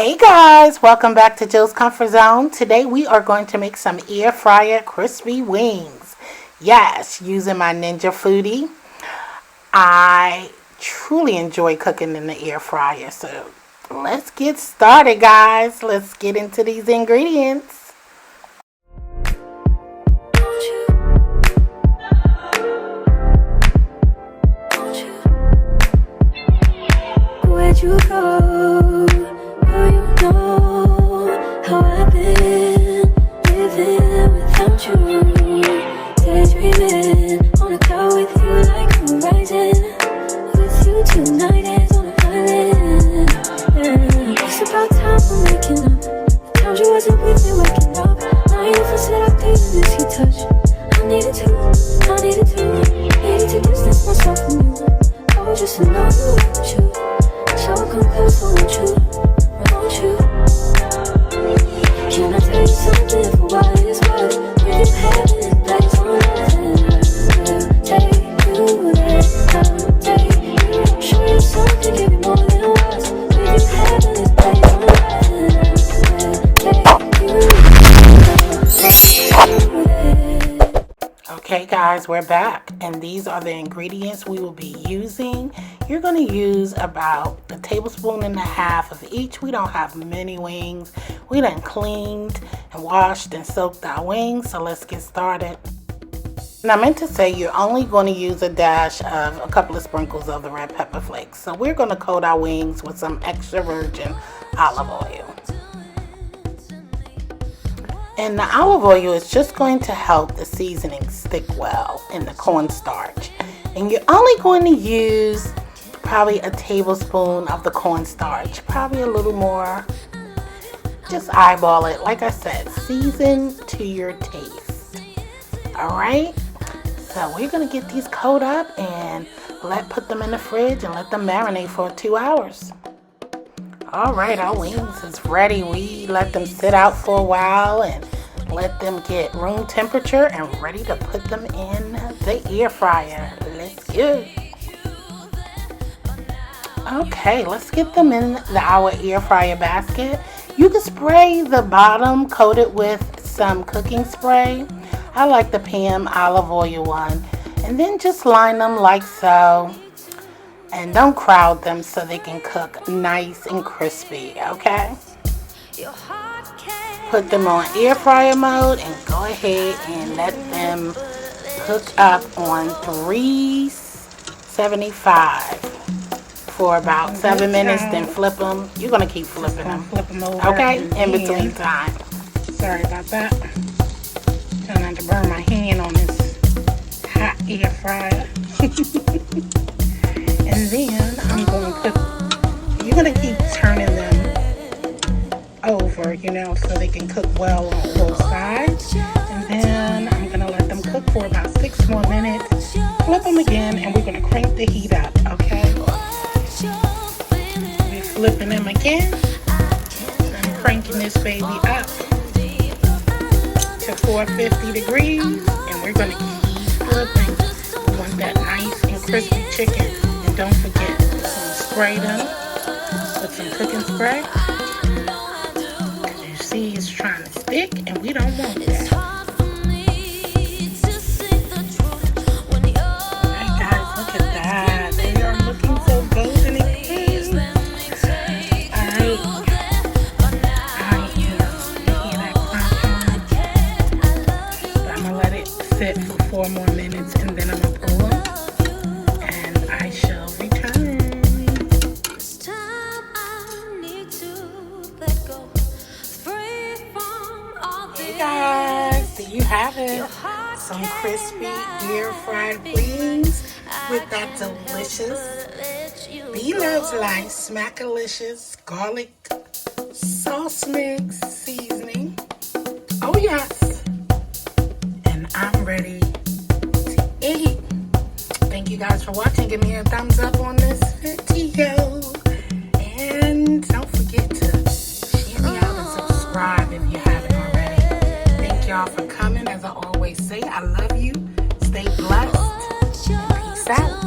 Hey guys, welcome back to Jill's Comfort Zone. Today we are going to make some air fryer crispy wings. Yes, using my Ninja Foodie. I truly enjoy cooking in the air fryer. So let's get started, guys. Let's get into these ingredients. Where'd you go? You know how I've been living without you. Daydreaming on a cloud with you like a horizon. With you tonight is on a island. It's about time we're making up. The times you wasn't with me waking up. Now you never said I didn't miss your touch. I needed to distance myself from you. I was just in love with you. So I come close, won't you? Can I tell you something for what it's worth? If you have it, place on nothing. Take you there, I'll take you. Show you something, give you more than words. If you have it, place on nothing. Take you there. Okay guys, we're back, and these are the ingredients we will be using. You're going to use about a tablespoon and a half of each. We don't have many wings. We done cleaned and washed and soaked our wings, so let's get started. And I meant to say you're only going to use a dash of a couple of sprinkles of the red pepper flakes. So we're going to coat our wings with some extra virgin olive oil. And the olive oil is just going to help the seasoning stick well in the cornstarch. And you're only going to use probably a tablespoon of the cornstarch, probably a little more. Just eyeball it. Like I said, season to your taste. Alright, so we're going to get these coated up and put them in the fridge and let them marinate for 2 hours. Alright, our wings is ready. We let them sit out for a while and let them get room temperature and ready to put them in the air fryer. Let's go. Okay, let's get them in our air fryer basket. You can spray the bottom, coat it with some cooking spray. I like the Pam olive oil one. And then just line them like so. And don't crowd them so they can cook nice and crispy, okay? Put them on air fryer mode and go ahead and let them cook up on 375 for about 7 minutes, then flip them. You're going to keep flipping them. Flip them over. Okay? In between time. Sorry about that. Trying not to burn my hand on this hot air fryer. And then I'm going to put, you're going to keep turning them over, so they can cook well on both sides. And then I'm going to let them cook for about 6 more minutes. Flip them again, and we're going to crank the heat up, okay? We're flipping them again. I'm cranking this baby up to 450 degrees, and we're going to keep flipping. We want that nice and crispy chicken. And don't forget to spray them with some cooking spray. You see it's trying to stick, and we don't want that. Alright guys, look at that. They are looking so golden and clean. Alright. You hear that crunch? But I'm going to let it sit for 4 more minutes, and then I'm going to pull them. And I shall return. Hey guys, there you have it. Some crispy air fried wings with that delicious B-Loves Life Smackalicious garlic sauce mix seasoning. Oh yes. And I'm ready to eat. Thank you guys for watching. Give me a thumbs up on this video. And don't forget to share me out and subscribe if you haven't already. Thank y'all for coming. As I always say, I love you. Stay blessed. And peace out.